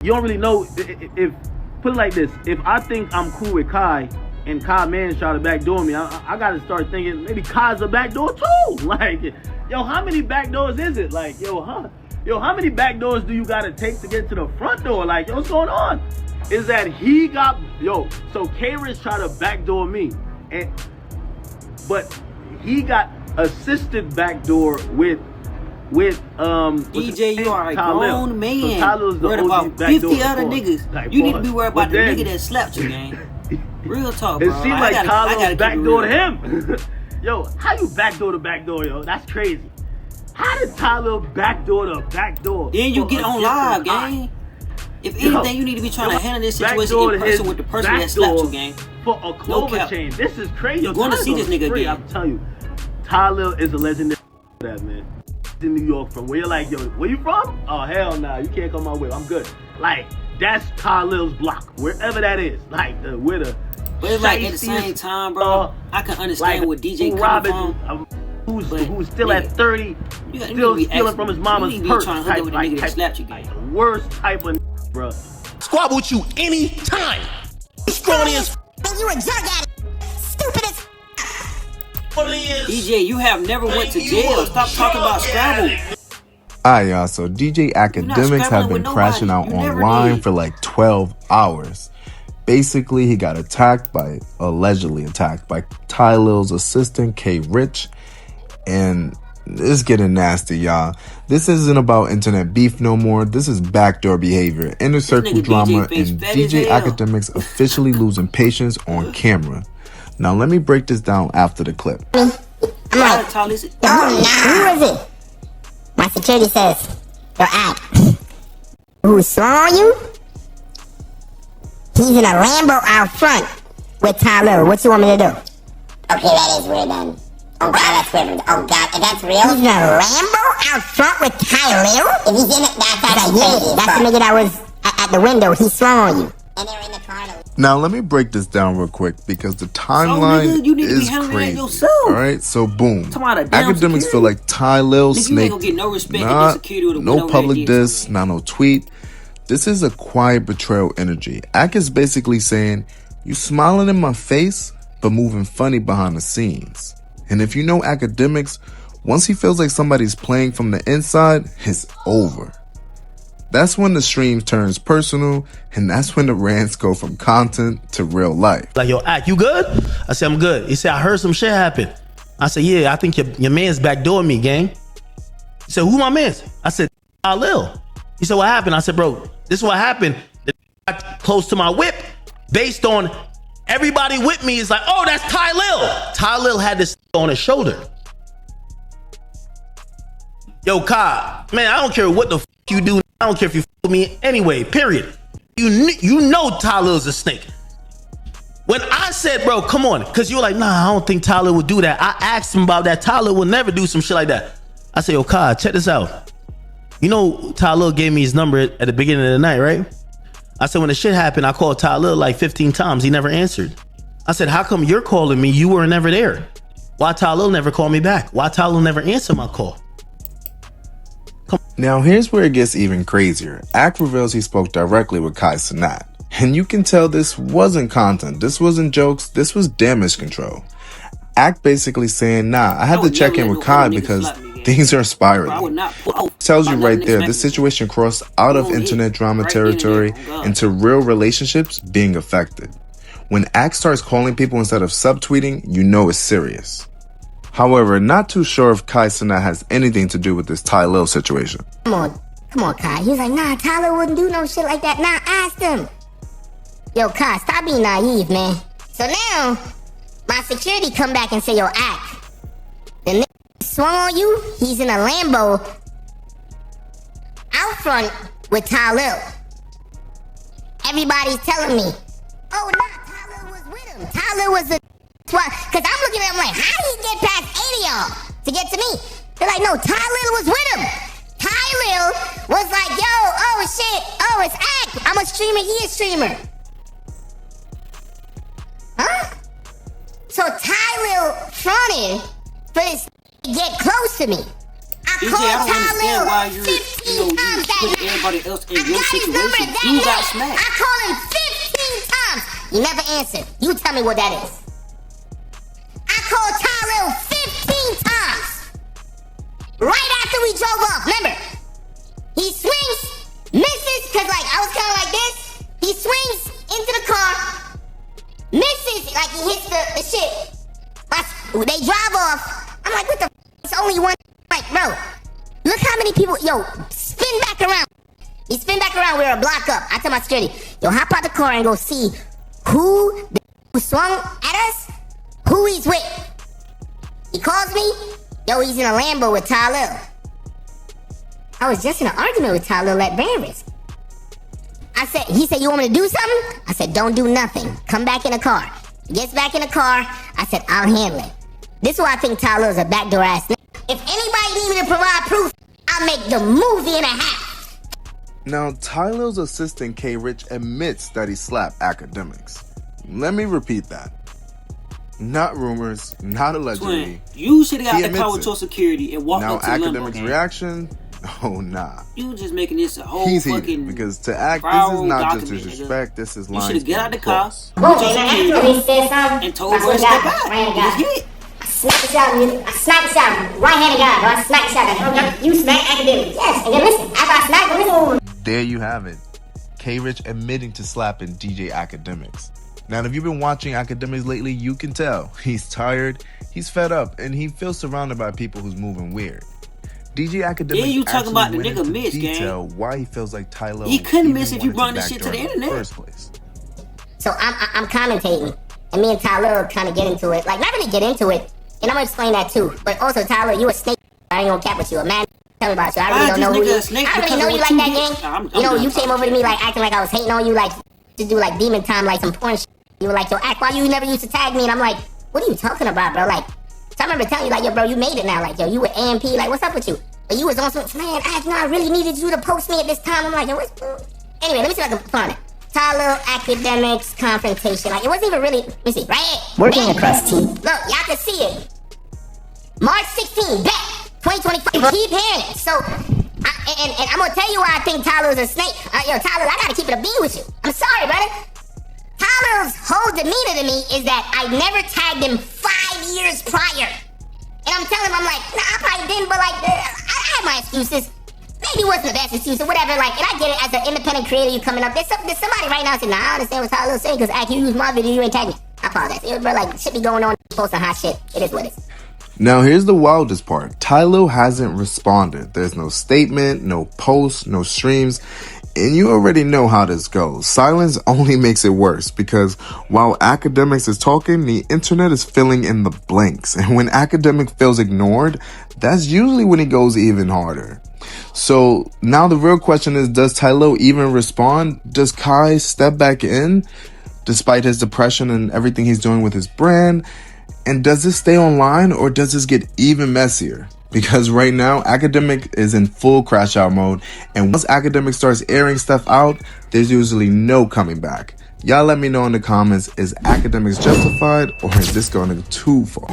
You don't really know if put it like this. If I think I'm cool with Kai and Kai man try to backdoor me, I gotta start thinking maybe Kai's a backdoor too. Like, yo, how many backdoors is it? Like, yo, how many backdoors do you gotta take to get to the front door? Like, yo, what's going on? Is that he got, so KyRich tried to backdoor me, but he got assisted backdoor with DJ, you are a grown man. So worried about 50 other niggas. Like, you need to be worried about the nigga that slapped you, gang. Real talk, bro. It seems like Tylil backdoored him. Yo, how you backdoor the backdoor, yo? That's crazy. How did Tylil backdoor the backdoor? Then you get on live, gang. If anything, you need to be trying to handle this situation in person with the person that slapped you, gang. For a clover chain. This is crazy. You're going to see this nigga again. I'm telling you, Tylil is a legendary that man. In New York from where you're like, yo, where you from? Oh, hell nah, you can't come my way. I'm good. Like, that's Tylil's block, wherever that is. Like, where the. But it's like at the same time, bro, I can understand what DJ coming from. Who's still at 30, still stealing from his mama's purse type, worst type of bro. Squab with you anytime. Scrawny as you a drug addict. Stupid as DJ, you have never went to jail. Stop talking about Scrabble. Alright, y'all, so DJ Akademiks have been crashing out online for like 12 hours. Basically, he got allegedly attacked by Tylil's assistant, KyRich. And it's getting nasty, y'all. This isn't about internet beef no more. This is backdoor behavior, inner circle drama, and DJ Akademiks officially losing patience on camera. Now, let me break this down after the clip. I'm like, who is it? My security says, your act. Who saw you? He's in a Lambo out front with Tylil. What you want me to do? Okay, that is weird then. Oh God, that's weird. Oh God, if that's real? He's in a Lambo out front with Tylil? If he's in it, that's actually crazy. That's the nigga that was at the window. He saw you. And they're in the car. Now, let me break this down real quick because the timeline is crazy. Alright, so boom. Akademiks feel like Tylil snaked. No public diss, not no tweet. This is a quiet betrayal energy. Ak is basically saying, you smiling in my face, but moving funny behind the scenes. And if you know Akademiks, once he feels like somebody's playing from the inside, it's over. That's when the stream turns personal, and that's when the rants go from content to real life. Like, yo, Ak, you good? I said, I'm good. He said, I heard some shit happen. I said, yeah, I think your man's backdooring me, gang. He said, who my man's? I said, Tylil. He said, what happened? I said, bro, this is what happened. Got close to my whip based on everybody with me is like, oh, that's Tylil. Tylil had this on his shoulder. Yo, Kai, man, I don't care what the you do. I don't care if you f me anyway, period. You know Tylil's a snake. When I said, bro, come on, because you were like, nah, I don't think Tylil would do that. I asked him about that. Tylil will never do some shit like that. I said, yo, Kai, check this out. You know, Tylil gave me his number at the beginning of the night, right? I said, when the shit happened, I called Tylil like 15 times. He never answered. I said, how come you're calling me? You were never there. Why Tylil never called me back? Why Tylil never answered my call? Now, here's where it gets even crazier. Ak reveals he spoke directly with KyRich. And you can tell this wasn't content. This wasn't jokes. This was damage control. Ak basically saying, nah, I had to check in with Kai because things are spiraling. Tells you right there, this situation crossed out of internet drama territory into real relationships being affected. When Ak starts calling people instead of subtweeting, you know it's serious. However, not too sure if KyRich has anything to do with this Tylil situation. Come on, Kai. He was like, nah, Tylil wouldn't do no shit like that. Nah, ask him. Yo, Kai, stop being naive, man. So now, my security come back and say, yo, Ak, the nigga swung on you, he's in a Lambo out front with Tylil. Everybody's telling me, oh, nah, Tylil was with him. Tylil was the because I'm looking at him like, how did he get past 8 of y'all to get to me? They're like, no, Tylil was with him. Tylil was like, yo, oh shit, oh, it's Ak. I'm a streamer, he a streamer. Huh? So Tylil fronted for this to get close to me. I DJ, I don't understand why you put everybody else in your situation. You got smacked. I call him 15 times. You never answered. You tell me what that is. I called Tylil 15 times. Right after we drove off. Remember? He swings, misses, because like I was kind of like this. He swings into the car, misses, like he hits the shit. They drive off. I'm like, what the f? It's only one. Like, bro, look how many people. Yo, spin back around. He spin back around. We're a block up. I tell my security, yo, hop out the car and go see who swung at us, who he's with. He calls me. Yo, he's in a Lambo with Tylil. I was just in an argument with Tylil at Banris. He said, you want me to do something? I said, don't do nothing. Come back in the car. He gets back in the car. I said, I'll handle it. This is why I think Tylil's a backdoor ass nigga. If anybody need me to provide proof, I'll make the movie and a half. Now, Tylil's assistant KyRich admits that he slapped Akademiks. Let me repeat that. Not rumors, not allegedly. Twin, you should have got the car with your security and walked up to the Now, Akademiks' reaction? Oh, nah. You just making this a whole He's fucking heated because to act, this is not just disrespect, this is lying. You should have got out the car, And told her to step out. Just hit. I smacked the shot, right-handed guy, bro. I smacked the shot. You smacked Akademiks. Yes, and then listen, after I smacked him, listen. There you have it. KyRich admitting to slapping DJ Akademiks. Now, if you've been watching Akademiks lately, you can tell. He's tired, he's fed up, and he feels surrounded by people who's moving weird. DJ Akademiks you talking about the nigga miss, detail gang. why he feels like Tylil. He couldn't miss if you brought this shit to the internet. First place. So I'm commentating, and me and Tylil kind of get into it. Like, not really get into it, and I'm gonna explain that too. But also, Tylil, you a snake. I ain't gonna cap with you. A man, tell me about you. I really don't know who you. I don't really know you like that, gang. You know, you came over to me like acting like I was hating on you, like to do like demon time, like some porn shit. You were like, yo, act, why you never used to tag me? And I'm like, what are you talking about, bro? Like, so I remember telling you, like, yo, bro, you made it now. Like, yo, you with AMP. Like, what's up with you? But you was on some, man, I really needed you to post me at this time. I'm like, yo, what's... Anyway, let me see if I can find it. Tylil Akademiks confrontation. Like, it wasn't even really... Let me see, right here. Working across team. Look, y'all can see it. March 16, bet. 2025. Keep hearing it. So, and I'm gonna tell you why I think Tylil's a snake. Yo, Tylil, I gotta keep it a bean with you. I'm sorry, brother. Tylil's whole demeanor to me is that I never tagged him 5 years prior. And I'm telling him, I'm like, nah, I probably didn't, but like, I had my excuses. Maybe it wasn't the best excuse or whatever, like, and I get it as an independent creator, you coming up. There's somebody right now saying, nah, I understand what Tylil's saying, because you used my video, you ain't tagged me. I apologize. It was, bro, like, shit be going on, posting hot shit. It is what it is. Now, here's the wildest part. Tylil hasn't responded. There's no statement, no post, no streams. And you already know how this goes. Silence only makes it worse because while Akademiks is talking, the internet is filling in the blanks. And when Akademiks feels ignored, that's usually when he goes even harder. So now the real question is, does Tylil even respond? Does Kai step back in despite his depression and everything he's doing with his brand? And does this stay online or does this get even messier? Because right now, Akademiks is in full crash out mode. And once Akademiks starts airing stuff out, there's usually no coming back. Y'all let me know in the comments, is Akademiks justified or is this going too far?